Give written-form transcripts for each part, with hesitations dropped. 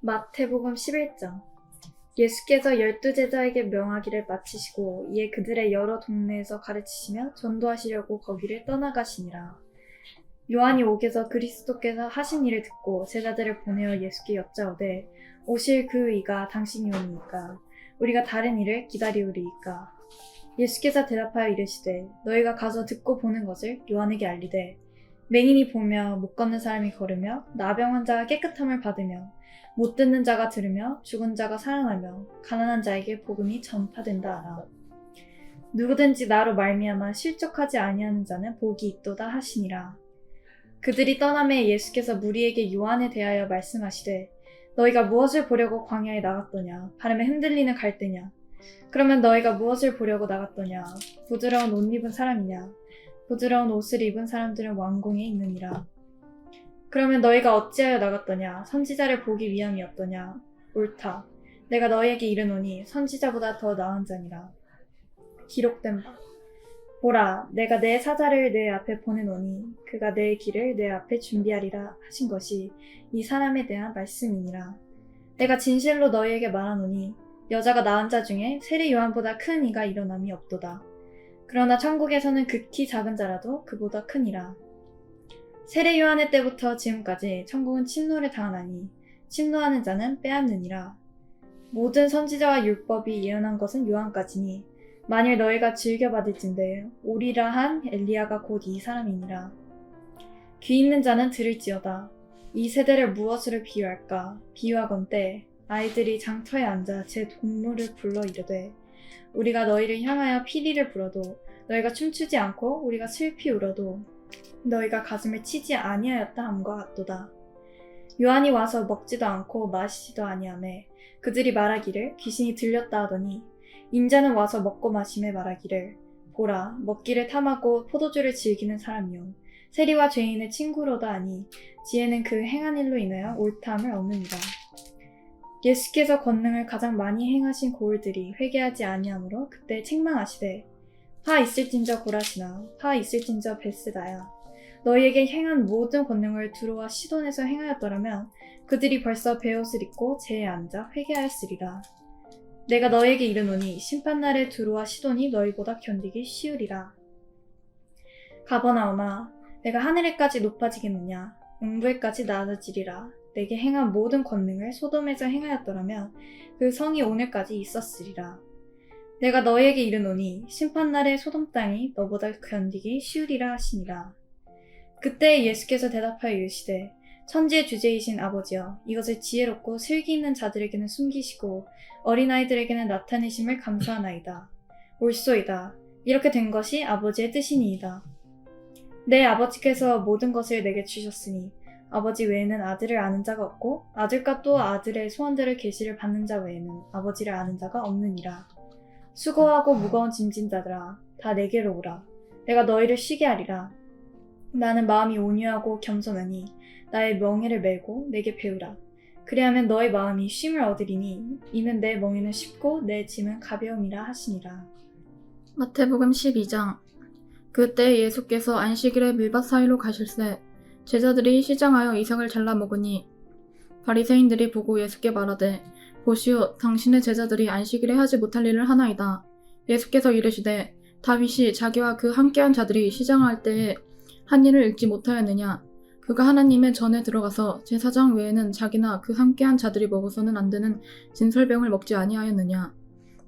마태복음 11장. 예수께서 12제자에게 명하기를 마치시고 이에 그들의 여러 동네에서 가르치시며 전도하시려고 거기를 떠나가시니라. 요한이 옥에서 그리스도께서 하신 일을 듣고 제자들을 보내어 예수께 여짜오되 오실 그 의가 당신이 오니까 우리가 다른 일을 기다리우리이까. 예수께서 대답하여 이르시되 너희가 가서 듣고 보는 것을 요한에게 알리되 맹인이 보며 못 걷는 사람이 걸으며 나병 환자가 깨끗함을 받으며 못 듣는 자가 들으며 죽은 자가 살아나며 가난한 자에게 복음이 전파된다 하라. 누구든지 나로 말미암아 실족하지 아니하는 자는 복이 있도다 하시니라. 그들이 떠나매 예수께서 무리에게 요한에 대하여 말씀하시되 너희가 무엇을 보려고 광야에 나갔더냐? 바람에 흔들리는 갈대냐? 그러면 너희가 무엇을 보려고 나갔더냐? 부드러운 옷 입은 사람이냐? 부드러운 옷을 입은 사람들은 왕궁에 있느니라. 그러면 너희가 어찌하여 나갔더냐? 선지자를 보기 위함이었더냐? 옳다. 내가 너희에게 이르노니 선지자보다 더 나은 자니라. 기록된 바. 보라, 내가 내 사자를 내 앞에 보내노니 그가 내 길을 내 앞에 준비하리라 하신 것이 이 사람에 대한 말씀이니라. 내가 진실로 너희에게 말하노니 여자가 낳은 자 중에 세례 요한보다 큰 이가 일어남이 없도다. 그러나 천국에서는 극히 작은 자라도 그보다 크니라. 세례 요한의 때부터 지금까지 천국은 침노를 당하나니 침노하는 자는 빼앗느니라. 모든 선지자와 율법이 예언한 것은 요한까지니 만일 너희가 즐겨받을진대 오리라 한 엘리야가 곧 이 사람이니라. 귀 있는 자는 들을지어다. 이 세대를 무엇으로 비유할까? 비유하건대 아이들이 장터에 앉아 제 동물을 불러 이르되 우리가 너희를 향하여 피리를 불어도 너희가 춤추지 않고 우리가 슬피 울어도 너희가 가슴을 치지 아니하였다 함과 같도다. 요한이 와서 먹지도 않고 마시지도 아니하매 그들이 말하기를 귀신이 들렸다 하더니 인자는 와서 먹고 마심에 말하기를 보라 먹기를 탐하고 포도주를 즐기는 사람이요 세리와 죄인의 친구로다 하니 지혜는 그 행한 일로 인하여 옳다함을 얻느니라. 예수께서 권능을 가장 많이 행하신 고을들이 회개하지 아니하므로 그때 책망하시되 화 있을진저 고라시나 화 있을진저 벳스다야. 너희에게 행한 모든 권능을 두로와 시돈에서 행하였더라면 그들이 벌써 베옷을 입고 제에 앉아 회개하였으리라. 내가 너희에게 이르노니 심판날에 두로와 시돈이 너희보다 견디기 쉬우리라. 가버나움아 내가 하늘에까지 높아지겠느냐 음부에까지 낮아지리라. 내게 행한 모든 권능을 소돔에서 행하였더라면 그 성이 오늘까지 있었으리라. 내가 너희에게 이르노니 심판날에 소돔 땅이 너보다 견디기 쉬우리라 하시니라. 그때 예수께서 대답하여 이르시되 천지의 주제이신 아버지여 이것을 지혜롭고 슬기 있는 자들에게는 숨기시고 어린아이들에게는 나타내심을 감사하나이다. 옳소이다. 이렇게 된 것이 아버지의 뜻이니이다. 내 아버지께서 모든 것을 내게 주셨으니 아버지 외에는 아들을 아는 자가 없고 아들과 또 아들의 소원들을 계시를 받는 자 외에는 아버지를 아는 자가 없느니라. 수고하고 무거운 짐진 자들아 다 내게로 오라. 내가 너희를 쉬게 하리라. 나는 마음이 온유하고 겸손하니 나의 멍에를 메고 내게 배우라. 그리하면 너의 마음이 쉼을 얻으리니 이는 내 멍에는 쉽고 내 짐은 가벼움이라 하시니라. 마태복음 12장. 그때 예수께서 안식일에 밀밭 사이로 가실새 제자들이 시장하여 이삭을 잘라 먹으니 바리새인들이 보고 예수께 말하되 보시오 당신의 제자들이 안식일에 하지 못할 일을 하나이다. 예수께서 이르시되 다윗이 자기와 그 함께한 자들이 시장할 때에 한 일을 읽지 못하였느냐. 그가 하나님의 전에 들어가서 제사장 외에는 자기나 그 함께한 자들이 먹어서는 안 되는 진설병을 먹지 아니하였느냐.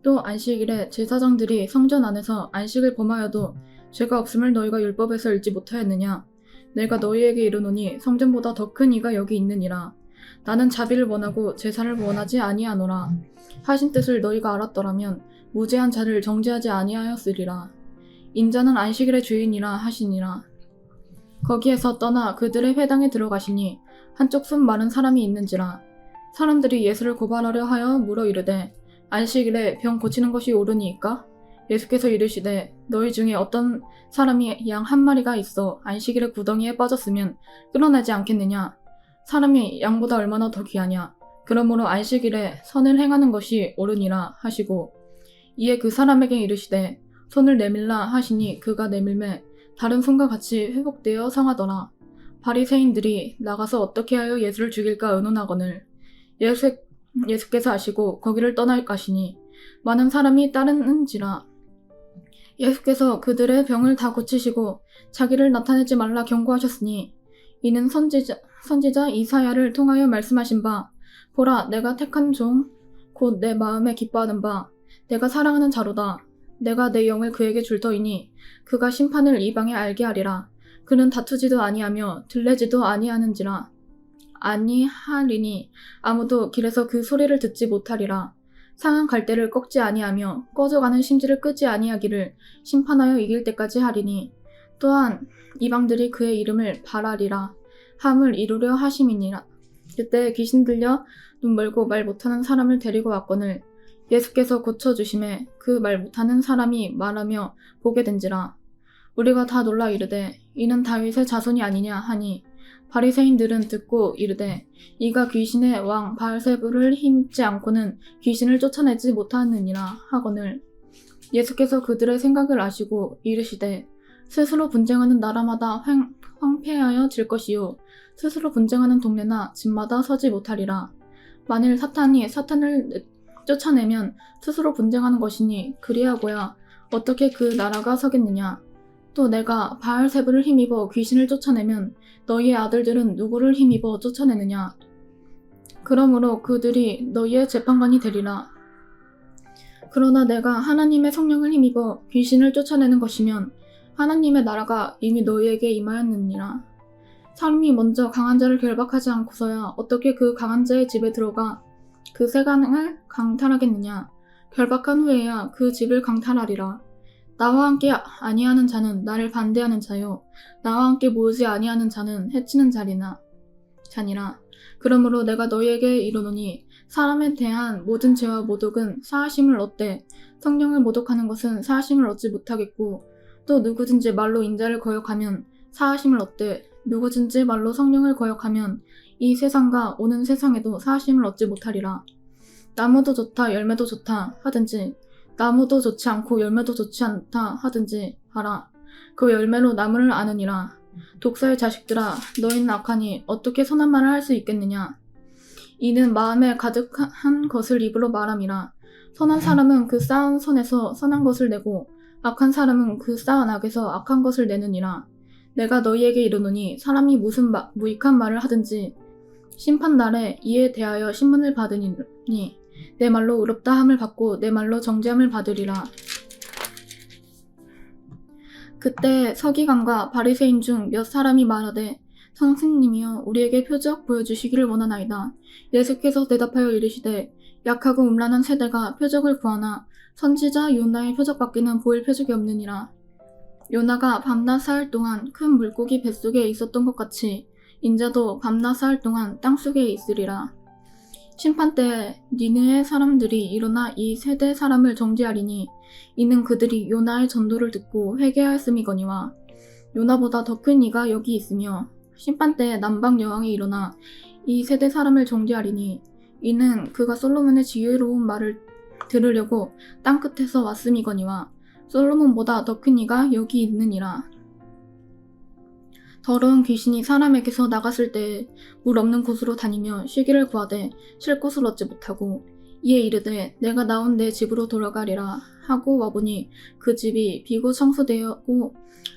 또 안식일에 제사장들이 성전 안에서 안식을 범하여도 죄가 없음을 너희가 율법에서 읽지 못하였느냐. 내가 너희에게 이르노니 성전보다 더 큰 이가 여기 있느니라. 나는 자비를 원하고 제사를 원하지 아니하노라. 하신 뜻을 너희가 알았더라면 무죄한 자를 정죄하지 아니하였으리라. 인자는 안식일의 주인이라 하시니라. 거기에서 떠나 그들의 회당에 들어가시니 한쪽 손 마른 사람이 있는지라. 사람들이 예수를 고발하려 하여 물어 이르되 안식일에 병 고치는 것이 옳으니이까? 예수께서 이르시되 너희 중에 어떤 사람이 양 한 마리가 있어 안식일에 구덩이에 빠졌으면 끌어내지 않겠느냐. 사람이 양보다 얼마나 더 귀하냐. 그러므로 안식일에 선을 행하는 것이 옳으니라 하시고 이에 그 사람에게 이르시되 손을 내밀라 하시니 그가 내밀매 다른 손과 같이 회복되어 상하더라. 바리새인들이 나가서 어떻게 하여 예수를 죽일까 의논하거늘 예수께서 아시고 거기를 떠날 것이니 많은 사람이 따르는지라. 예수께서 그들의 병을 다 고치시고 자기를 나타내지 말라 경고하셨으니 이는 선지자 이사야를 통하여 말씀하신 바 보라 내가 택한 종 곧 내 마음에 기뻐하는 바 내가 사랑하는 자로다. 내가 내 영을 그에게 줄 터이니 그가 심판을 이방에 알게 하리라. 그는 다투지도 아니하며 들레지도 아니하리니 아무도 길에서 그 소리를 듣지 못하리라. 상한 갈대를 꺾지 아니하며 꺼져가는 심지를 끄지 아니하기를 심판하여 이길 때까지 하리니 또한 이방들이 그의 이름을 바라리라 함을 이루려 하심이니라. 그때 귀신 들려 눈 멀고 말 못하는 사람을 데리고 왔거늘 예수께서 고쳐주심에 그 말 못하는 사람이 말하며 보게 된지라. 우리가 다 놀라 이르되 이는 다윗의 자손이 아니냐 하니 바리새인들은 듣고 이르되 이가 귀신의 왕 바알세불을 힘입지 않고는 귀신을 쫓아내지 못하느니라 하거늘 예수께서 그들의 생각을 아시고 이르시되 스스로 분쟁하는 나라마다 황폐하여 질 것이요 스스로 분쟁하는 동네나 집마다 서지 못하리라. 만일 사탄이 사탄을 쫓아내면 스스로 분쟁하는 것이니 그리하고야 어떻게 그 나라가 서겠느냐. 또 내가 바알세불을 힘입어 귀신을 쫓아내면 너희의 아들들은 누구를 힘입어 쫓아내느냐. 그러므로 그들이 너희의 재판관이 되리라. 그러나 내가 하나님의 성령을 힘입어 귀신을 쫓아내는 것이면 하나님의 나라가 이미 너희에게 임하였느니라. 사람이 먼저 강한 자를 결박하지 않고서야 어떻게 그 강한 자의 집에 들어가 그 세간을 강탈하겠느냐. 결박한 후에야 그 집을 강탈하리라. 나와 함께 아니하는 자는 나를 반대하는 자요 나와 함께 모으지 아니하는 자는 해치는 자니라. 그러므로 내가 너희에게 이르노니 사람에 대한 모든 죄와 모독은 사하심을 얻되 성령을 모독하는 것은 사하심을 얻지 못하겠고 또 누구든지 말로 인자를 거역하면 사하심을 얻되 누구든지 말로 성령을 거역하면 이 세상과 오는 세상에도 사하심을 얻지 못하리라. 나무도 좋다 열매도 좋다 하든지 나무도 좋지 않고 열매도 좋지 않다 하든지 하라. 그 열매로 나무를 아느니라. 독사의 자식들아 너희는 악하니 어떻게 선한 말을 할 수 있겠느냐. 이는 마음에 가득한 것을 입으로 말함이라. 선한 사람은 그 쌓은 선에서 선한 것을 내고 악한 사람은 그 쌓은 악에서 악한 것을 내느니라. 내가 너희에게 이르노니 사람이 무슨 무익한 말을 하든지 심판날에 이에 대하여 신문을 받으니 내 말로 의롭다 함을 받고 내 말로 정죄함을 받으리라. 그때 서기관과 바리새인 중 몇 사람이 말하되 선생님이여 우리에게 표적 보여주시기를 원하나이다. 예수께서 대답하여 이르시되 약하고 음란한 세대가 표적을 구하나 선지자 요나의 표적밖에는 보일 표적이 없느니라. 요나가 밤낮 사흘 동안 큰 물고기 뱃속에 있었던 것 같이 인자도 밤낮 사흘 동안 땅속에 있으리라. 심판때에 니느의 사람들이 일어나 이 세대 사람을 정죄하리니 이는 그들이 요나의 전도를 듣고 회개하였음이거니와 요나보다 더 큰 이가 여기 있으며 심판때에 남방 여왕이 일어나 이 세대 사람을 정죄하리니 이는 그가 솔로몬의 지혜로운 말을 들으려고 땅끝에서 왔음이거니와 솔로몬보다 더 큰 이가 여기 있느니라. 더러운 귀신이 사람에게서 나갔을 때에 물 없는 곳으로 다니며 쉬기를 구하되 쉴 곳을 얻지 못하고 이에 이르되 내가 나온 내 집으로 돌아가리라 하고 와보니 그 집이 비고 청소되었고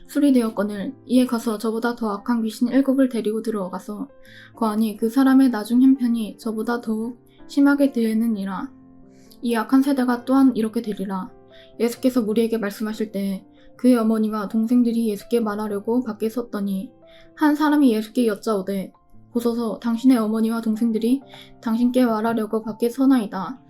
수리되었거늘 이에 가서 저보다 더 악한 귀신 7을 데리고 들어가서 거하니 그 사람의 나중 형편이 저보다 더욱 심하게 되느니라. 이 악한 세대가 또한 이렇게 되리라. 예수께서 무리에게 말씀하실 때 그의 어머니와 동생들이 예수께 말하려고 밖에 섰더니 한 사람이 예수께 여짜오되 보소서 당신의 어머니와 동생들이 당신께 말하려고 밖에 서있나이다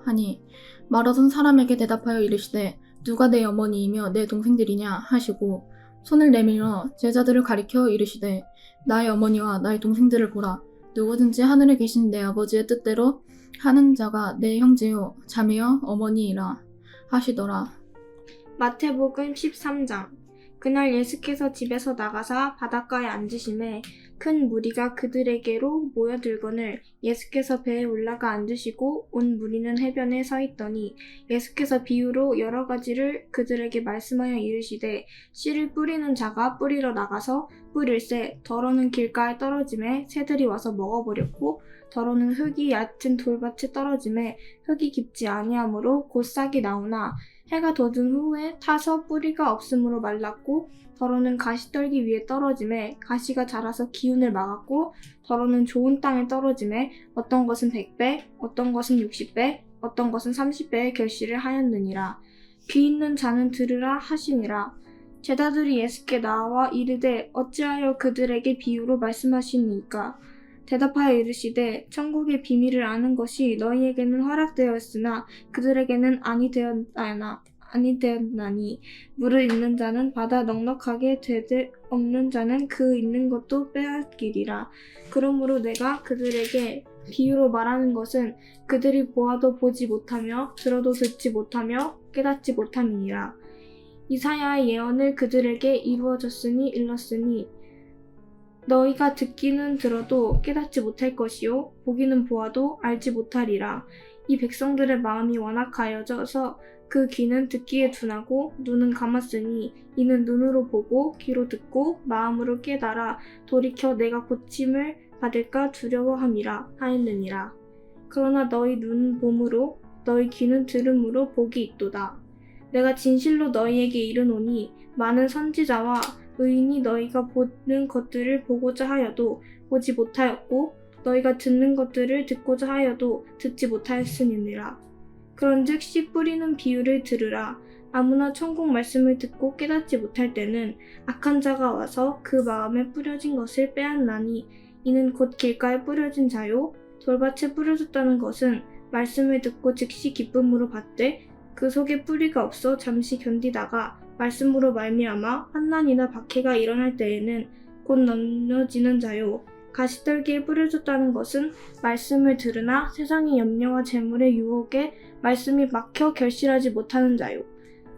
하니 말하던 사람에게 대답하여 이르시되 누가 내 어머니이며 내 동생들이냐 하시고 손을 내밀어 제자들을 가리켜 이르시되 나의 어머니와 나의 동생들을 보라. 누구든지 하늘에 계신 내 아버지의 뜻대로 하는 자가 내 형제요 자매요 어머니이라 하시더라. 마태복음 13장. 그날 예수께서 집에서 나가사 바닷가에 앉으심에 큰 무리가 그들에게로 모여들거늘 예수께서 배에 올라가 앉으시고 온 무리는 해변에 서 있더니 예수께서 비유로 여러 가지를 그들에게 말씀하여 이르시되 씨를 뿌리는 자가 뿌리러 나가서 뿌릴새 덜어는 길가에 떨어짐에 새들이 와서 먹어버렸고 더러는 흙이 얕은 돌밭에 떨어짐에 흙이 깊지 아니하므로 곧 싹이 나오나 해가 돋은 후에 타서 뿌리가 없으므로 말랐고 더러는 가시떨기 위에 떨어짐에 가시가 자라서 기운을 막았고 더러는 좋은 땅에 떨어짐에 어떤 것은 100배, 어떤 것은 60배, 어떤 것은 30배의 결실을 하였느니라. 귀 있는 자는 들으라 하시니라. 제자들이 예수께 나와 이르되 어찌하여 그들에게 비유로 말씀하시니까? 대답하여 이르시되 천국의 비밀을 아는 것이 너희에게는 허락되었으나 그들에게는 아니 되었나니 물을 있는 자는 받아 넉넉하게 되되 없는 자는 그 있는 것도 빼앗기리라. 그러므로 내가 그들에게 비유로 말하는 것은 그들이 보아도 보지 못하며 들어도 듣지 못하며 깨닫지 못함이니라. 이사야의 예언을 그들에게 이루어졌으니 일렀으니 너희가 듣기는 들어도 깨닫지 못할 것이요 보기는 보아도 알지 못하리라. 이 백성들의 마음이 완악하여져서 그 귀는 듣기에 둔하고 눈은 감았으니 이는 눈으로 보고 귀로 듣고 마음으로 깨달아 돌이켜 내가 고침을 받을까 두려워함이라 하였느니라. 그러나 너희 눈은 봄으로 너희 귀는 들음으로 복이 있도다. 내가 진실로 너희에게 이르노니 많은 선지자와 의인이 너희가 보는 것들을 보고자 하여도 보지 못하였고 너희가 듣는 것들을 듣고자 하여도 듣지 못하였으니라. 그런즉 씨 뿌리는 비유를 들으라. 아무나 천국 말씀을 듣고 깨닫지 못할 때는 악한 자가 와서 그 마음에 뿌려진 것을 빼앗나니 이는 곧 길가에 뿌려진 자요 돌밭에 뿌려졌다는 것은 말씀을 듣고 즉시 기쁨으로 받되 그 속에 뿌리가 없어 잠시 견디다가 말씀으로 말미암아 환난이나 박해가 일어날 때에는 곧 넘어지는 자요. 가시떨기에 뿌려졌다는 것은 말씀을 들으나 세상의 염려와 재물의 유혹에 말씀이 막혀 결실하지 못하는 자요.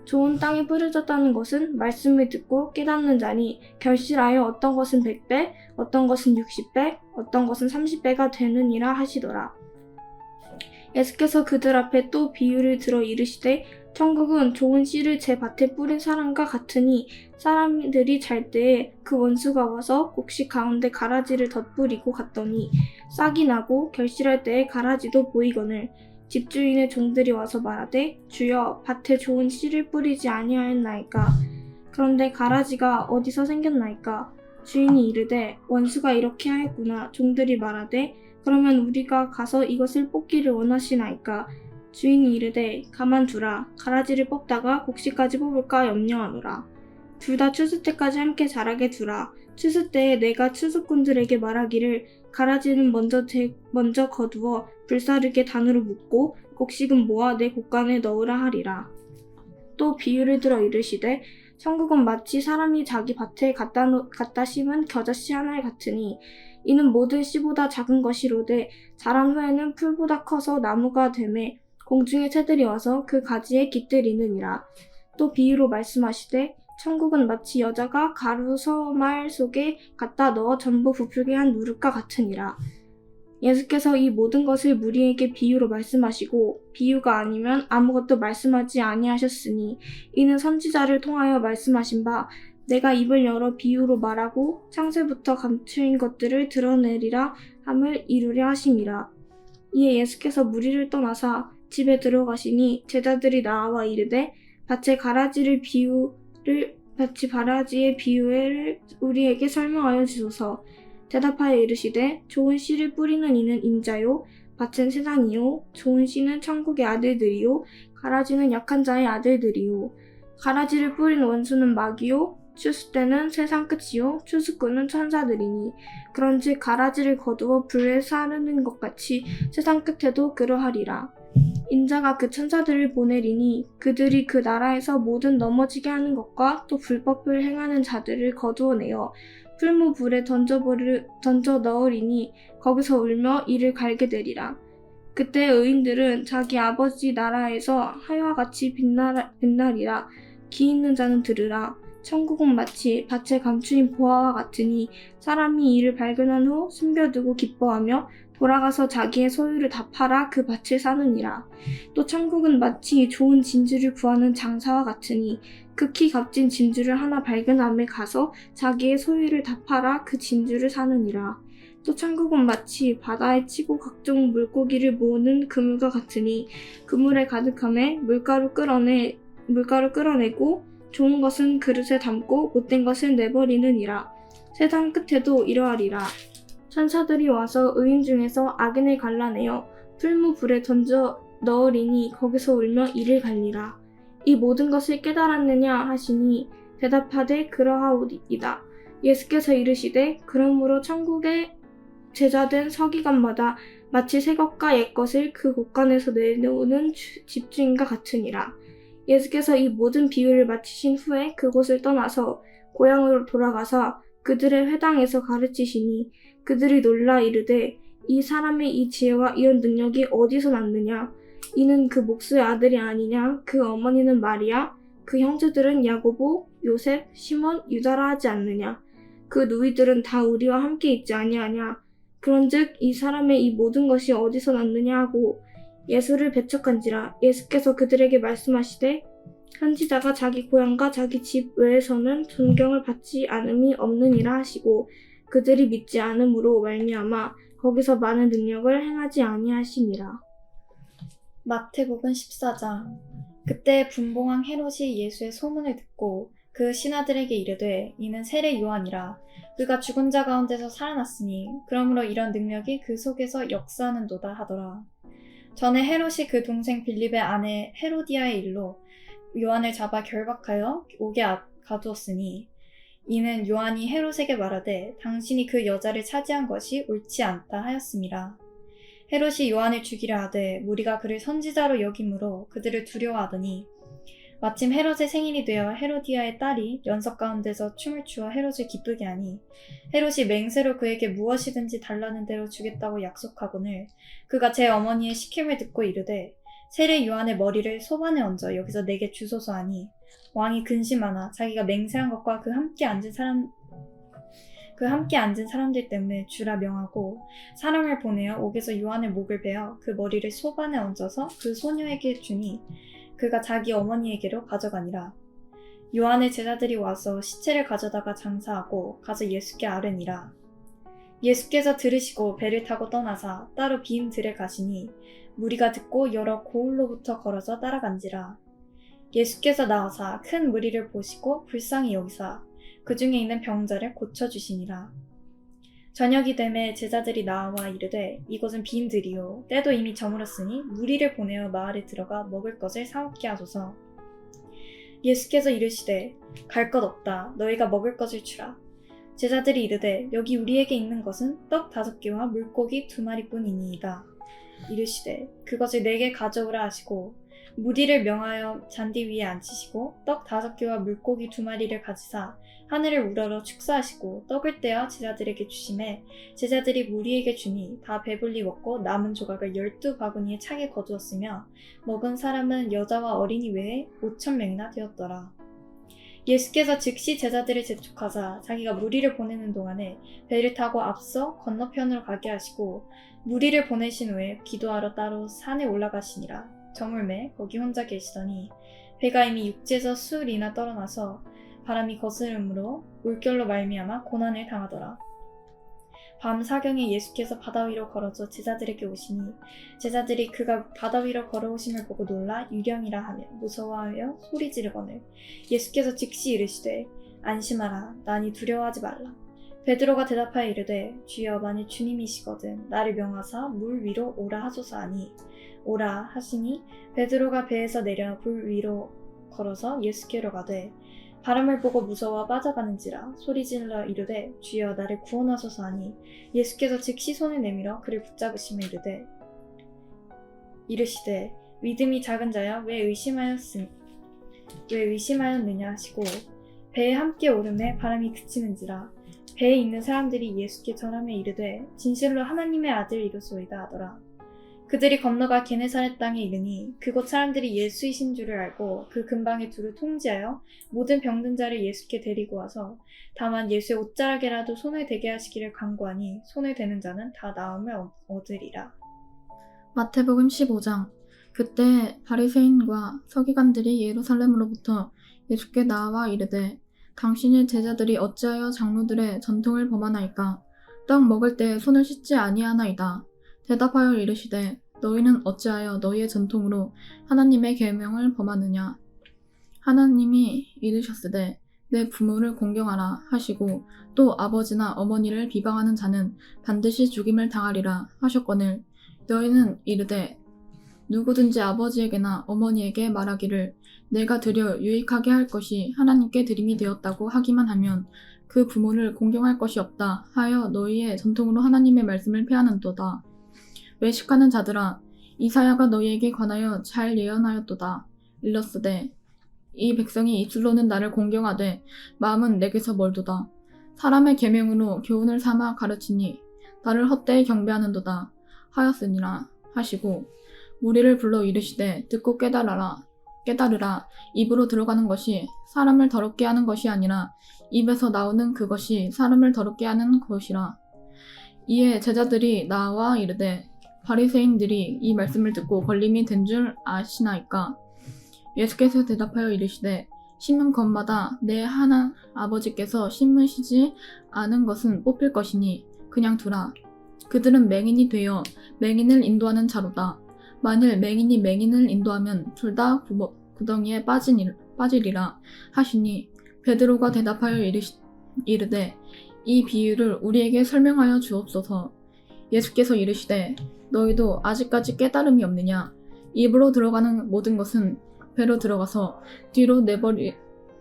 좋은 땅에 뿌려졌다는 것은 말씀을 듣고 깨닫는 자니 결실하여 어떤 것은 100배, 어떤 것은 60배, 어떤 것은 30배가 되느니라 하시더라. 예수께서 그들 앞에 또 비유를 들어 이르시되 천국은 좋은 씨를 제 밭에 뿌린 사람과 같으니 사람들이 잘 때에 그 원수가 와서 곡식 가운데 가라지를 덧뿌리고 갔더니 싹이 나고 결실할 때에 가라지도 보이거늘 집주인의 종들이 와서 말하되 주여 밭에 좋은 씨를 뿌리지 아니하였나이까? 그런데 가라지가 어디서 생겼나이까? 주인이 이르되 원수가 이렇게 하였구나. 종들이 말하되 그러면 우리가 가서 이것을 뽑기를 원하시나이까? 주인이 이르되 가만두라. 가라지를 뽑다가 곡식까지 뽑을까 염려하노라. 둘 다 추수 때까지 함께 자라게 두라. 추수 때에 내가 추수꾼들에게 말하기를 가라지는 먼저 거두어 불사르게 단으로 묶고 곡식은 모아 내 곡간에 넣으라 하리라. 또 비유를 들어 이르시되 천국은 마치 사람이 자기 밭에 갖다 심은 겨자씨 하나에 같으니 이는 모든 씨보다 작은 것이로되 자란 후에는 풀보다 커서 나무가 되매 공중의 새들이 와서 그 가지에 깃들이느니라. 또 비유로 말씀하시되 천국은 마치 여자가 가루 서말 속에 갖다 넣어 전부 부풀게 한 누룩과 같으니라. 예수께서 이 모든 것을 무리에게 비유로 말씀하시고 비유가 아니면 아무것도 말씀하지 아니하셨으니 이는 선지자를 통하여 말씀하신 바 내가 입을 열어 비유로 말하고 창세부터 감추인 것들을 드러내리라 함을 이루려 하심이라. 이에 예수께서 무리를 떠나사 집에 들어가시니 제자들이 나와 이르되 밭의 가라지의 비유를 우리에게 설명하여 주소서. 대답하여 이르시되 좋은 씨를 뿌리는 이는 인자요 밭은 세상이요 좋은 씨는 천국의 아들들이요 가라지는 약한 자의 아들들이요. 가라지를 뿌린 원수는 마귀요 추수 때는 세상 끝이요 추수꾼은 천사들이니 그런즉 가라지를 거두어 불에 사르는 것 같이 세상 끝에도 그러하리라. 인자가 그 천사들을 보내리니 그들이 그 나라에서 모든 넘어지게 하는 것과 또 불법을 행하는 자들을 거두어내어 풀무불에 던져 넣으리니 거기서 울며 이를 갈게 되리라. 그때 의인들은 자기 아버지 나라에서 하여와 같이 빛나리라. 귀 있는 자는 들으라. 천국은 마치 밭에 감추인 보화와 같으니 사람이 이를 발견한 후 숨겨두고 기뻐하며 돌아가서 자기의 소유를 다 팔아 그 밭을 사느니라. 또 천국은 마치 좋은 진주를 구하는 장사와 같으니 극히 값진 진주를 하나 발견함에 가서 자기의 소유를 다 팔아 그 진주를 사느니라. 또 천국은 마치 바다에 치고 각종 물고기를 모으는 그물과 같으니 그물에 가득함에 물가루 끌어내고 좋은 것은 그릇에 담고 못된 것을 내버리느니라. 세상 끝에도 이러하리라. 천사들이 와서 의인 중에서 악인을 갈라내어 풀무불에 던져 넣으리니 거기서 울며 이를 갈리라. 이 모든 것을 깨달았느냐 하시니 대답하되 그러하오이다. 예수께서 이르시되 그러므로 천국의 제자된 서기관마다 마치 새 것과 옛 것을 그 곳간에서 내놓는 집주인과 같으니라. 예수께서 이 모든 비유를 마치신 후에 그곳을 떠나서 고향으로 돌아가서 그들의 회당에서 가르치시니 그들이 놀라 이르되 이 사람의 이 지혜와 이런 능력이 어디서 났느냐? 이는 그 목수의 아들이 아니냐? 그 어머니는 마리아? 그 형제들은 야고보, 요셉, 시몬, 유다라 하지 않느냐? 그 누이들은 다 우리와 함께 있지 아니하냐? 그런즉 이 사람의 이 모든 것이 어디서 났느냐 하고 예수를 배척한지라. 예수께서 그들에게 말씀하시되 선지자가 자기 고향과 자기 집 외에서는 존경을 받지 않음이 없느니라 하시고 그들이 믿지 않음으로 말미암아 거기서 많은 능력을 행하지 아니하시니라. 마태복음 14장. 그때 분봉왕 헤롯이 예수의 소문을 듣고 그 신하들에게 이르되 이는 세례 요한이라. 그가 죽은 자 가운데서 살아났으니 그러므로 이런 능력이 그 속에서 역사하는도다 하더라. 전에 헤롯이 그 동생 빌립의 아내 헤로디아의 일로 요한을 잡아 결박하여 옥에 가두었으니 이는 요한이 헤롯에게 말하되 당신이 그 여자를 차지한 것이 옳지 않다 하였음이라. 헤롯이 요한을 죽이려 하되 무리가 그를 선지자로 여김으로 그들을 두려워하더니 마침 헤롯의 생일이 되어 헤로디아의 딸이 연석 가운데서 춤을 추어 헤롯을 기쁘게 하니 헤롯이 맹세로 그에게 무엇이든지 달라는 대로 주겠다고 약속하거늘 그가 제 어머니의 시킴을 듣고 이르되 세례 요한의 머리를 소반에 얹어 여기서 내게 주소서 하니 왕이 근심하나 자기가 맹세한 것과 그 함께 앉은 사람들 때문에 주라 명하고 사람을 보내어 옥에서 요한의 목을 베어 그 머리를 소반에 얹어서 그 소녀에게 주니 그가 자기 어머니에게로 가져가니라. 요한의 제자들이 와서 시체를 가져다가 장사하고 가서 예수께 아뢰니라. 예수께서 들으시고 배를 타고 떠나사 따로 빈 들에 가시니 무리가 듣고 여러 고을로부터 걸어서 따라간지라. 예수께서 나와사 큰 무리를 보시고 불쌍히 여기사 그 중에 있는 병자를 고쳐주시니라. 저녁이 되매 제자들이 나와 이르되 이곳은 빈 들이요 때도 이미 저물었으니 무리를 보내어 마을에 들어가 먹을 것을 사옵게 하소서. 예수께서 이르시되 갈 것 없다. 너희가 먹을 것을 주라. 제자들이 이르되 여기 우리에게 있는 것은 떡 5개와 물고기 2마리뿐이니이다. 이르시되 그것을 내게 가져오라 하시고 무리를 명하여 잔디 위에 앉히시고 떡 5개와 물고기 2마리를 가지사 하늘을 우러러 축사하시고 떡을 떼어 제자들에게 주시매 제자들이 무리에게 주니 다 배불리 먹고 남은 조각을 12바구니에 차게 거두었으며 먹은 사람은 여자와 어린이 외에 5,000명이나 되었더라. 예수께서 즉시 제자들을 재촉하사 자기가 무리를 보내는 동안에 배를 타고 앞서 건너편으로 가게 하시고 무리를 보내신 후에 기도하러 따로 산에 올라가시니라. 저물매 거기 혼자 계시더니 배가 이미 육지에서 수리나 떨어나서 바람이 거스름으로 물결로 말미암아 고난을 당하더라. 밤 사경에 예수께서 바다 위로 걸어서 제자들에게 오시니 제자들이 그가 바다 위로 걸어오심을 보고 놀라 유령이라 하며 무서워하여 소리 지르거늘 예수께서 즉시 이르시되 안심하라 나니 두려워하지 말라. 베드로가 대답하여 이르되 주여 만일 주님이시거든 나를 명하사 물 위로 오라 하소서 하니 오라 하시니 베드로가 배에서 내려 불 위로 걸어서 예수께로 가되 바람을 보고 무서워 빠져가는지라 소리질러 이르되 주여 나를 구원하소서 하니 예수께서 즉시 손을 내밀어 그를 붙잡으시며 이르시되 믿음이 작은 자여 왜 의심하였느냐 하시고 배에 함께 오르매 바람이 그치는지라 배에 있는 사람들이 예수께 전하며 이르되 진실로 하나님의 아들이로소이다 하더라. 그들이 건너가 게네사렛 땅에 이르니 그곳 사람들이 예수이신 줄을 알고 그 근방에 두루 통지하여 모든 병든 자를 예수께 데리고 와서 다만 예수의 옷자락에라도 손을 대게 하시기를 간구하니 손을 대는 자는 다 나음을 얻으리라. 마태복음 15장. 그때 바리새인과 서기관들이 예루살렘으로부터 예수께 나와 이르되 당신의 제자들이 어찌하여 장로들의 전통을 범하나이까? 떡 먹을 때 손을 씻지 아니하나이다. 대답하여 이르시되 너희는 어찌하여 너희의 전통으로 하나님의 계명을 범하느냐. 하나님이 이르셨으되 내 부모를 공경하라 하시고 또 아버지나 어머니를 비방하는 자는 반드시 죽임을 당하리라 하셨거늘 너희는 이르되 누구든지 아버지에게나 어머니에게 말하기를 내가 드려 유익하게 할 것이 하나님께 드림이 되었다고 하기만 하면 그 부모를 공경할 것이 없다 하여 너희의 전통으로 하나님의 말씀을 폐하는도다. 외식하는 자들아 이사야가 너희에게 관하여 잘 예언하였도다. 일렀으되 이 백성이 입술로는 나를 공경하되 마음은 내게서 멀도다. 사람의 계명으로 교훈을 삼아 가르치니 나를 헛되이 경배하는도다 하였으니라 하시고 무리를 불러 이르시되 듣고 깨달으라. 입으로 들어가는 것이 사람을 더럽게 하는 것이 아니라 입에서 나오는 그것이 사람을 더럽게 하는 것이라. 이에 제자들이 나와 이르되 바리새인들이 이 말씀을 듣고 걸림이 된 줄 아시나이까. 예수께서 대답하여 이르시되 심은 것마다 내 하나 아버지께서 심으시지 않은 것은 뽑힐 것이니 그냥 두라. 그들은 맹인이 되어 맹인을 인도하는 자로다. 만일 맹인이 맹인을 인도하면 둘 다 구덩이에 빠지리라 하시니 베드로가 대답하여 이르되 이 비유를 우리에게 설명하여 주옵소서. 예수께서 이르시되 너희도 아직까지 깨달음이 없느냐. 입으로 들어가는 모든 것은 배로 들어가서 뒤로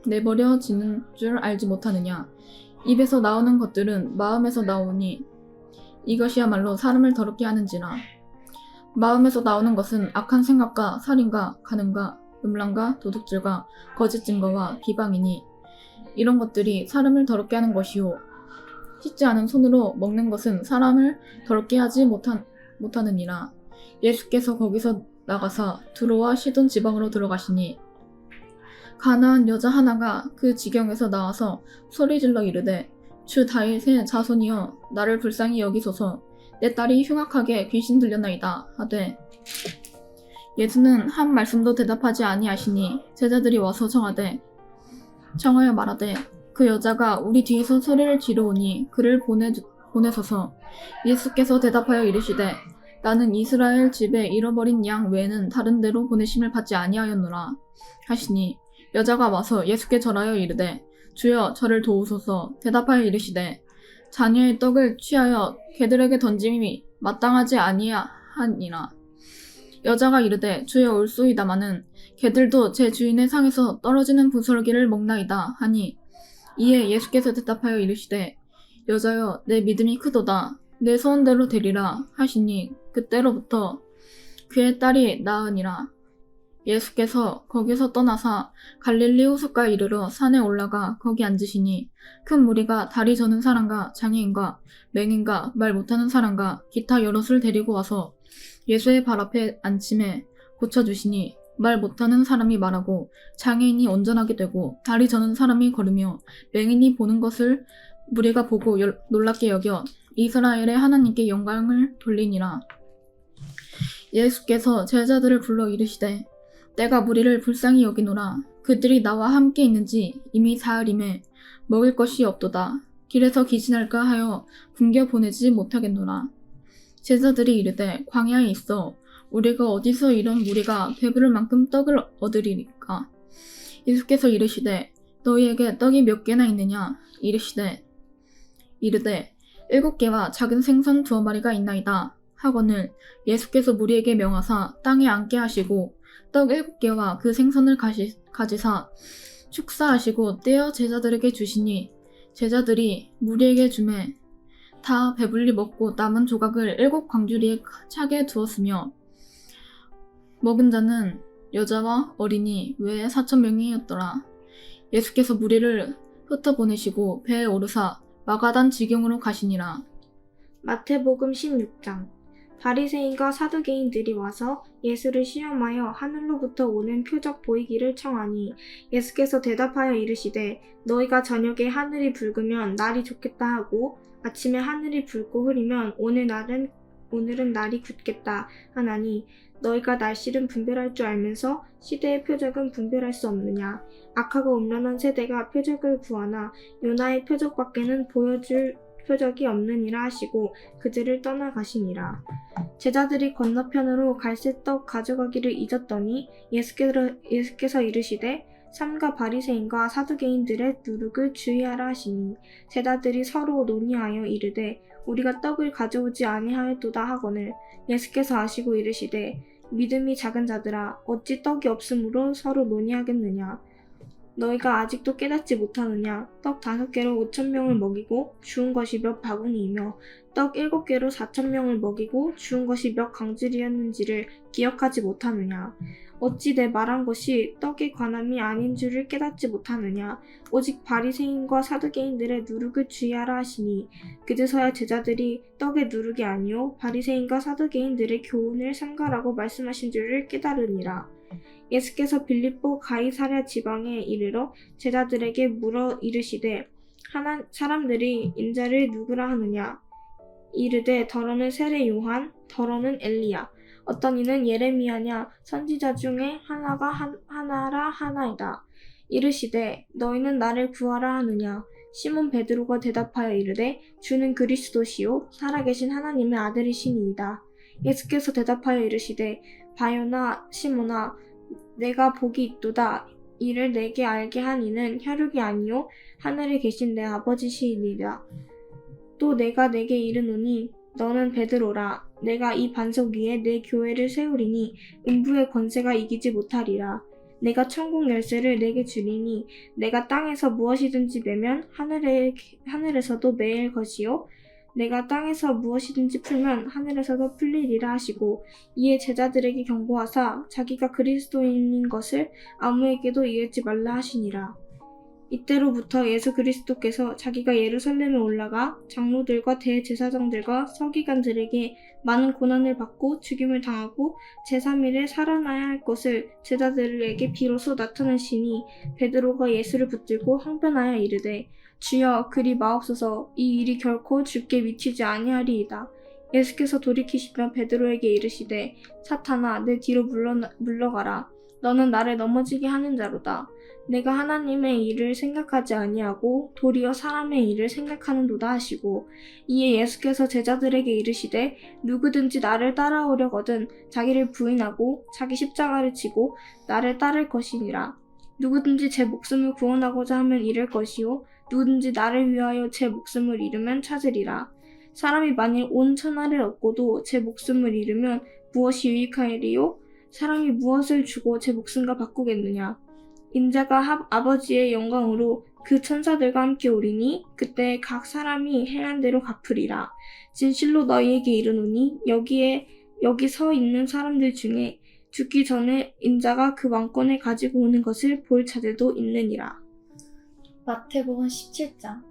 내버려지는 줄 알지 못하느냐. 입에서 나오는 것들은 마음에서 나오니 이것이야말로 사람을 더럽게 하는지라. 마음에서 나오는 것은 악한 생각과 살인과 간음과 음란과 도둑질과 거짓 증거와 비방이니 이런 것들이 사람을 더럽게 하는 것이요 씻지 않은 손으로 먹는 것은 사람을 더럽게 하지 못하느니라. 예수께서 거기서 나가사 두로와 시돈 지방으로 들어가시니 가나안 여자 하나가 그 지경에서 나와서 소리질러 이르되 주 다윗의 자손이여 나를 불쌍히 여기소서. 내 딸이 흉악하게 귀신 들렸나이다 하되 예수는 한 말씀도 대답하지 아니하시니 제자들이 와서 청하여 말하되 그 여자가 우리 뒤에서 소리를 지르오니 그를 보내소서. 예수께서 대답하여 이르시되 나는 이스라엘 집에 잃어버린 양 외에는 다른 데로 보내심을 받지 아니하였노라 하시니 여자가 와서 예수께 절하여 이르되 주여 저를 도우소서. 대답하여 이르시되 자녀의 떡을 취하여 개들에게 던짐이 마땅하지 아니하니라. 여자가 이르되 주여 올소이다마는 개들도 제 주인의 상에서 떨어지는 부스러기를 먹나이다 하니 이에 예수께서 대답하여 이르시되 여자여 내 믿음이 크도다. 내 소원대로 되리라 하시니 그때로부터 그의 딸이 나으니라. 예수께서 거기서 떠나사 갈릴리 호숫가에 이르러 산에 올라가 거기 앉으시니 큰 무리가 다리 저는 사람과 장애인과 맹인과 말 못하는 사람과 기타 여럿을 데리고 와서 예수의 발 앞에 앉힘에 고쳐주시니 말 못하는 사람이 말하고 장애인이 온전하게 되고 다리 저는 사람이 걸으며 맹인이 보는 것을 무리가 보고 놀랍게 여겨 이스라엘의 하나님께 영광을 돌리니라. 예수께서 제자들을 불러 이르시되 내가 무리를 불쌍히 여기노라. 그들이 나와 함께 있는지 이미 사흘임에 먹을 것이 없도다. 길에서 기진할까 하여 굶겨 보내지 못하겠노라. 제자들이 이르되 광야에 있어 우리가 어디서 이런 무리가 배부를 만큼 떡을 얻으리까. 예수께서 이르시되 너희에게 떡이 몇 개나 있느냐. 이르되 7개와 작은 생선 2마리가 있나이다 하거늘 예수께서 무리에게 명하사 땅에 앉게 하시고 떡 7개와 그 생선을 가지사 축사하시고 떼어 제자들에게 주시니 제자들이 무리에게 주매 다 배불리 먹고 남은 조각을 7 광주리에 차게 두었으며 먹은 자는 여자와 어린이 외에 4,000명이었더라. 예수께서 무리를 흩어보내시고 배에 오르사 마가단 지경으로 가시니라. 마태복음 16장. 바리새인과 사두개인들이 와서 예수를 시험하여 하늘로부터 오는 표적 보이기를 청하니 예수께서 대답하여 이르시되 너희가 저녁에 하늘이 붉으면 날이 좋겠다 하고 아침에 하늘이 붉고 흐리면 오늘은 날이 굳겠다 하나니 너희가 날씨를 분별할 줄 알면서 시대의 표적은 분별할 수 없느냐. 악하고 음란한 세대가 표적을 구하나 요나의 표적밖에는 표적이 없느니라 하시고 그들을 떠나가시니라. 제자들이 건너편으로 갈새 떡 가져가기를 잊었더니 예수께서 이르시되 삼가 바리새인과 사두개인들의 누룩을 주의하라 하시니 제자들이 서로 논의하여 이르되 우리가 떡을 가져오지 아니하였도다 하거늘 예수께서 아시고 이르시되 믿음이 작은 자들아 어찌 떡이 없으므로 서로 논의하겠느냐. 너희가 아직도 깨닫지 못하느냐. 떡 5개로 5,000명을 먹이고 주운 것이 몇 바구니이며 떡 7개로 4,000명을 먹이고 주운 것이 몇 강줄이었는지를 기억하지 못하느냐. 어찌 내 말한 것이 떡의 관함이 아닌 줄을 깨닫지 못하느냐. 오직 바리새인과 사두개인들의 누룩을 주의하라 하시니 그제서야 제자들이 떡의 누룩이 아니요 바리새인과 사두개인들의 교훈을 삼가라고 말씀하신 줄을 깨달으니라. 예수께서 빌립보 가이사랴 지방에 이르러 제자들에게 물어 이르시되 사람들이 인자를 누구라 하느냐. 이르되 더러는 세례 요한, 더러는 엘리야. 어떤 이는 예레미야냐 선지자 중에 하나라 하나이다. 이르시되 너희는 나를 구하라 하느냐. 시몬 베드로가 대답하여 이르되 주는 그리스도시요 살아계신 하나님의 아들이시니이다. 예수께서 대답하여 이르시되 바요나 시몬아 내가 복이 있도다. 이를 내게 알게 한 이는 혈육이 아니요 하늘에 계신 내 아버지시니이다. 또 내가 내게 이르노니 너는 베드로라. 내가 이 반석 위에 내 교회를 세우리니 음부의 권세가 이기지 못하리라. 내가 천국 열쇠를 내게 주리니 내가 땅에서 무엇이든지 매면 하늘에서도 매일 것이요 내가 땅에서 무엇이든지 풀면 하늘에서도 풀리리라 하시고 이에 제자들에게 경고하사 자기가 그리스도인인 것을 아무에게도 이르지 말라 하시니라. 이때로부터 예수 그리스도께서 자기가 예루살렘에 올라가 장로들과 대제사장들과 서기관들에게 많은 고난을 받고 죽임을 당하고 제3일에 살아나야 할 것을 제자들에게 비로소 나타내시니 베드로가 예수를 붙들고 항변하여 이르되 주여 그리 마옵소서. 이 일이 결코 주께 미치지 아니하리이다. 예수께서 돌이키시며 베드로에게 이르시되 사탄아 내 뒤로 물러가라. 너는 나를 넘어지게 하는 자로다. 내가 하나님의 일을 생각하지 아니하고 도리어 사람의 일을 생각하는도다 하시고 이에 예수께서 제자들에게 이르시되 누구든지 나를 따라오려거든 자기를 부인하고 자기 십자가를 지고 나를 따를 것이니라. 누구든지 제 목숨을 구원하고자 하면 잃을 것이요 누구든지 나를 위하여 제 목숨을 잃으면 찾으리라. 사람이 만일 온 천하를 얻고도 제 목숨을 잃으면 무엇이 유익하리요? 사람이 무엇을 주고 제 목숨과 바꾸겠느냐? 인자가 아버지의 영광으로 그 천사들과 함께 오리니 그때 각 사람이 행한 대로 갚으리라. 진실로 너희에게 이르노니 여기 서 있는 사람들 중에 죽기 전에 인자가 그 왕권을 가지고 오는 것을 볼 자들도 있느니라. 마태복음 17장.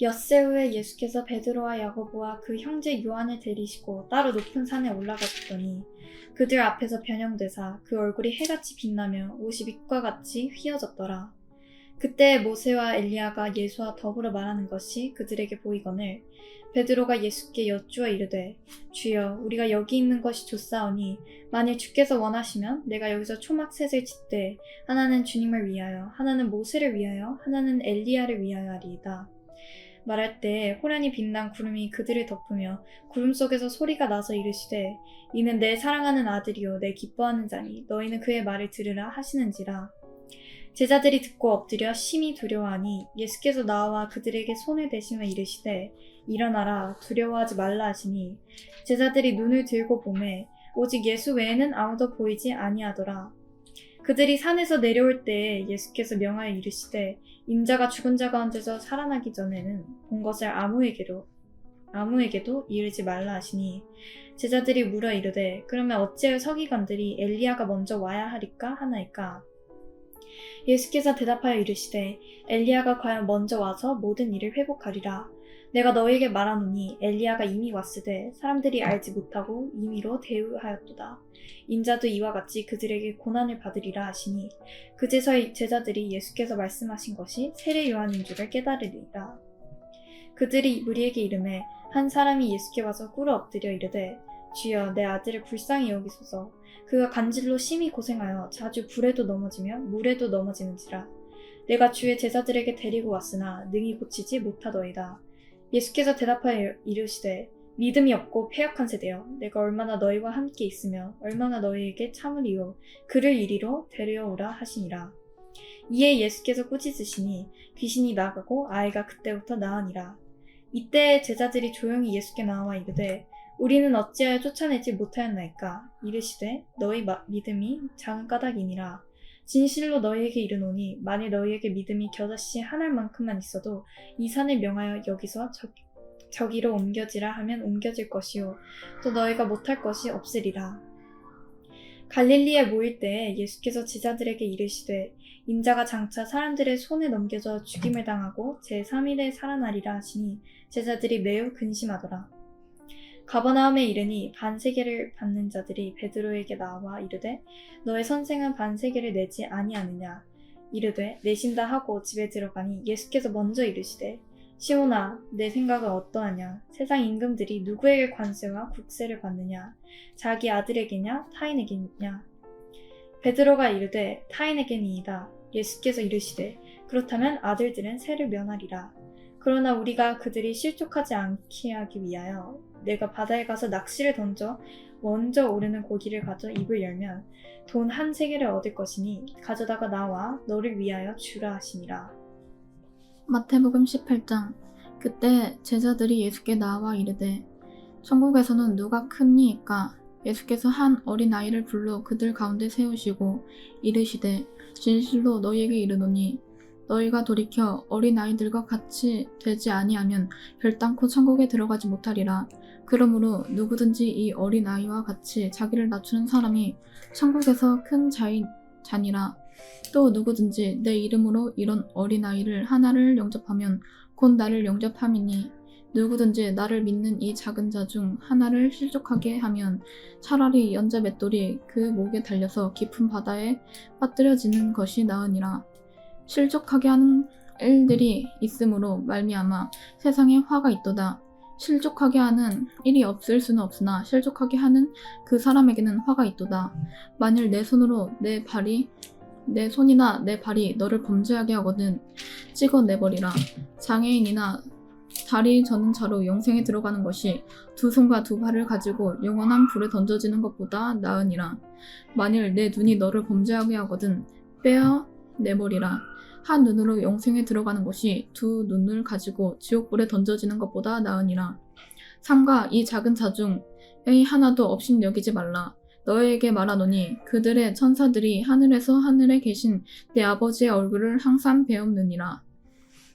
엿새 후에 예수께서 베드로와 야고보와 그 형제 요한을 데리시고 따로 높은 산에 올라가셨더니 그들 앞에서 변형되사 그 얼굴이 해같이 빛나며 옷이 빛과 같이 휘어졌더라. 그때 모세와 엘리야가 예수와 더불어 말하는 것이 그들에게 보이거늘 베드로가 예수께 여쭈어 이르되 주여 우리가 여기 있는 것이 좋사오니 만일 주께서 원하시면 내가 여기서 초막셋을 짓되 하나는 주님을 위하여 하나는 모세를 위하여 하나는 엘리야를 위하여 하리이다. 말할 때 호련히 빛난 구름이 그들을 덮으며 구름 속에서 소리가 나서 이르시되 이는 내 사랑하는 아들이요 내 기뻐하는 자니 너희는 그의 말을 들으라 하시는지라. 제자들이 듣고 엎드려 심히 두려워하니 예수께서 나와 그들에게 손을 대시며 이르시되 일어나라 두려워하지 말라 하시니 제자들이 눈을 들고 보매 오직 예수 외에는 아무도 보이지 아니하더라. 그들이 산에서 내려올 때에 예수께서 명하여 이르시되 인자가 죽은 자 가운데서 살아나기 전에는 본 것을 아무에게도 이르지 말라 하시니 제자들이 물어 이르되 그러면 어찌하여 서기관들이 엘리야가 먼저 와야 하리까 하나이까. 예수께서 대답하여 이르시되 엘리야가 과연 먼저 와서 모든 일을 회복하리라. 내가 너희에게 말하노니 엘리야가 이미 왔으되 사람들이 알지 못하고 임의로 대우하였도다. 인자도 이와 같이 그들에게 고난을 받으리라 하시니 그제서 제자들이 예수께서 말씀하신 것이 세례 요한인 줄을 깨달으리라. 그들이 우리에게 이르매 한 사람이 예수께 와서 꿇어 엎드려 이르되 주여 내 아들을 불쌍히 여기소서. 그가 간질로 심히 고생하여 자주 불에도 넘어지며 물에도 넘어지는지라. 내가 주의 제자들에게 데리고 왔으나 능히 고치지 못하더이다. 예수께서 대답하여 이르시되 믿음이 없고 패역한 세대여 내가 얼마나 너희와 함께 있으며 얼마나 너희에게 참으리요 그를 이리로 데려오라 하시니라. 이에 예수께서 꾸짖으시니 귀신이 나가고 아이가 그때부터 나으니라. 이때 제자들이 조용히 예수께 나와 이르되 우리는 어찌하여 쫓아내지 못하였나이까. 이르시되 너희 믿음이 작은 까닭이니라. 진실로 너희에게 이르노니 만일 너희에게 믿음이 겨자씨 한 알만큼만 있어도 이 산을 명하여 여기서 저기로 옮겨지라 하면 옮겨질 것이요 또 너희가 못할 것이 없으리라. 갈릴리에 모일 때에 예수께서 제자들에게 이르시되 인자가 장차 사람들의 손에 넘겨져 죽임을 당하고 제3일에 살아나리라 하시니 제자들이 매우 근심하더라. 가버나움에 이르니 반세계를 받는 자들이 베드로에게 나와 이르되 너의 선생은 반세계를 내지 아니하느냐. 이르되 내신다 하고 집에 들어가니 예수께서 먼저 이르시되 시몬아 내 생각은 어떠하냐. 세상 임금들이 누구에게 관세와 국세를 받느냐. 자기 아들에게냐 타인에게냐. 베드로가 이르되 타인에게니이다. 예수께서 이르시되 그렇다면 아들들은 세를 면하리라. 그러나 우리가 그들이 실족하지 않게 하기 위하여 내가 바다에 가서 낚시를 던져 먼저 오르는 고기를 가져 입을 열면 돈 한 세겔을 얻을 것이니 가져다가 나와 너를 위하여 주라 하시니라. 마태복음 18장. 그때 제자들이 예수께 나와 이르되 천국에서는 누가 크니이까. 예수께서 한 어린아이를 불러 그들 가운데 세우시고 이르시되 진실로 너희에게 이르노니 너희가 돌이켜 어린아이들과 같이 되지 아니하면 결단코 천국에 들어가지 못하리라. 그러므로 누구든지 이 어린아이와 같이 자기를 낮추는 사람이 천국에서 큰 자니라. 또 누구든지 내 이름으로 이런 어린아이를 하나를 영접하면 곧 나를 영접함이니 누구든지 나를 믿는 이 작은 자 중 하나를 실족하게 하면 차라리 연자 맷돌이 그 목에 달려서 깊은 바다에 빠뜨려지는 것이 나으니라. 실족하게 하는 일들이 있으므로 말미암아 세상에 화가 있도다. 실족하게 하는 일이 없을 수는 없으나 실족하게 하는 그 사람에게는 화가 있도다. 만일 내 손이나 내 발이 너를 범죄하게 하거든 찍어내버리라. 장애인이나 다리 저는 자로 영생에 들어가는 것이 두 손과 두 발을 가지고 영원한 불에 던져지는 것보다 나으니라. 만일 내 눈이 너를 범죄하게 하거든 빼어내버리라. 한 눈으로 영생에 들어가는 것이 두 눈을 가지고 지옥불에 던져지는 것보다 나으니라. 삼가 이 작은 자 중에 하나도 업신여기지 말라. 너희에게 말하노니 그들의 천사들이 하늘에서 하늘에 계신 내 아버지의 얼굴을 항상 배옵느니라.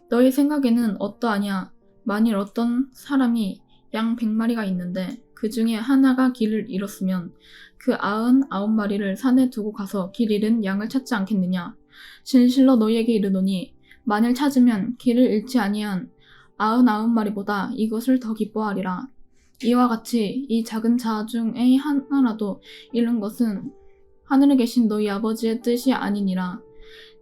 너희 생각에는 어떠하냐. 만일 어떤 사람이 양 100마리가 있는데 그 중에 하나가 길을 잃었으면 그 99마리를 산에 두고 가서 길 잃은 양을 찾지 않겠느냐. 진실로 너희에게 이르노니 만일 찾으면 길을 잃지 아니한 99마리보다 이것을 더 기뻐하리라. 이와 같이 이 작은 자 중에 하나라도 잃은 것은 하늘에 계신 너희 아버지의 뜻이 아니니라.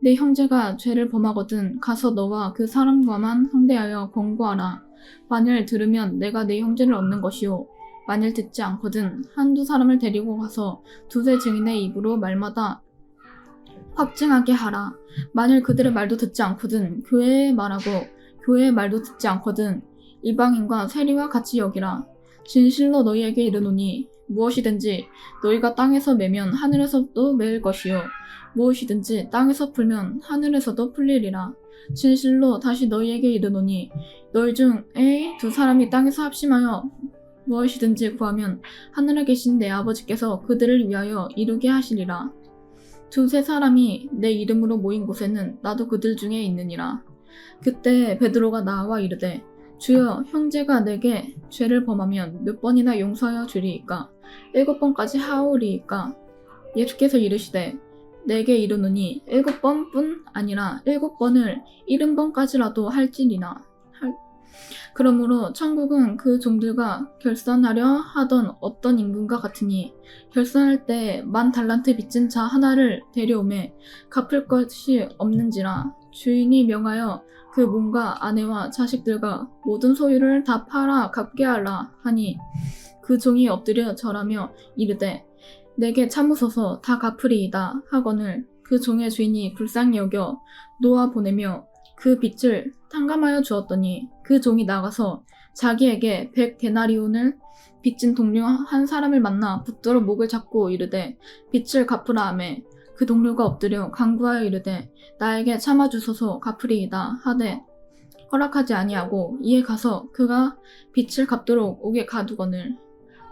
내 형제가 죄를 범하거든 가서 너와 그 사람과만 상대하여 권고하라. 만일 들으면 내가 내 형제를 얻는 것이요 만일 듣지 않거든 한두 사람을 데리고 가서 두세 증인의 입으로 말마다 확증하게 하라. 만일 그들의 말도 듣지 않거든 교회의 말하고 교회의 말도 듣지 않거든 이방인과 세리와 같이 여기라. 진실로 너희에게 이르노니 무엇이든지 너희가 땅에서 매면 하늘에서도 매일 것이요 무엇이든지 땅에서 풀면 하늘에서도 풀리리라. 진실로 다시 너희에게 이르노니 너희 중에 두 사람이 땅에서 합심하여 무엇이든지 구하면 하늘에 계신 내 아버지께서 그들을 위하여 이루게 하시리라. 두세 사람이 내 이름으로 모인 곳에는 나도 그들 중에 있느니라. 그때 베드로가 나와 이르되 주여 형제가 내게 죄를 범하면 몇 번이나 용서하여 주리이까? 7번까지 하오리이까? 예수께서 이르시되 내게 이르노니 7번뿐 아니라 7번을 70번까지라도 할지니라. 그러므로 천국은 그 종들과 결산하려 하던 어떤 임금과 같으니 결산할 때 10,000달란트 빚진 자 하나를 데려오매 갚을 것이 없는지라. 주인이 명하여 그 몸과 아내와 자식들과 모든 소유를 다 팔아 갚게 하라 하니 그 종이 엎드려 절하며 이르되 내게 참으소서 다 갚으리이다 하거늘 그 종의 주인이 불쌍히 여겨 놓아 보내며 그 빚을 탕감하여 주었더니 그 종이 나가서 자기에게 100데나리온을 빚진 동료 한 사람을 만나 붙들어 목을 잡고 이르되 빚을 갚으라 하매 그 동료가 엎드려 간구하여 이르되 나에게 참아주소서 갚으리이다 하되 허락하지 아니하고 이에 가서 그가 빚을 갚도록 옥에 가두거늘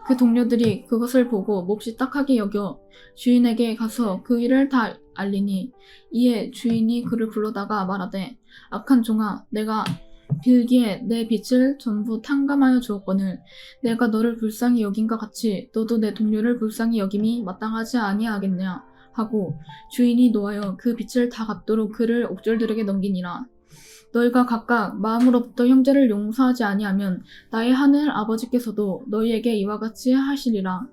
그 동료들이 그것을 보고 몹시 딱하게 여겨 주인에게 가서 그 일을 다 알리니 이에 주인이 그를 불러다가 말하되 악한 종아 내가 빌기에 내 빚을 전부 탕감하여 주었거늘 내가 너를 불쌍히 여긴과 같이 너도 내 동료를 불쌍히 여김이 마땅하지 아니하겠냐 하고 주인이 노하여 그 빚을 다 갚도록 그를 옥졸들에게 넘기니라. 너희가 각각 마음으로부터 형제를 용서하지 아니하면 나의 하늘 아버지께서도 너희에게 이와 같이 하시리라.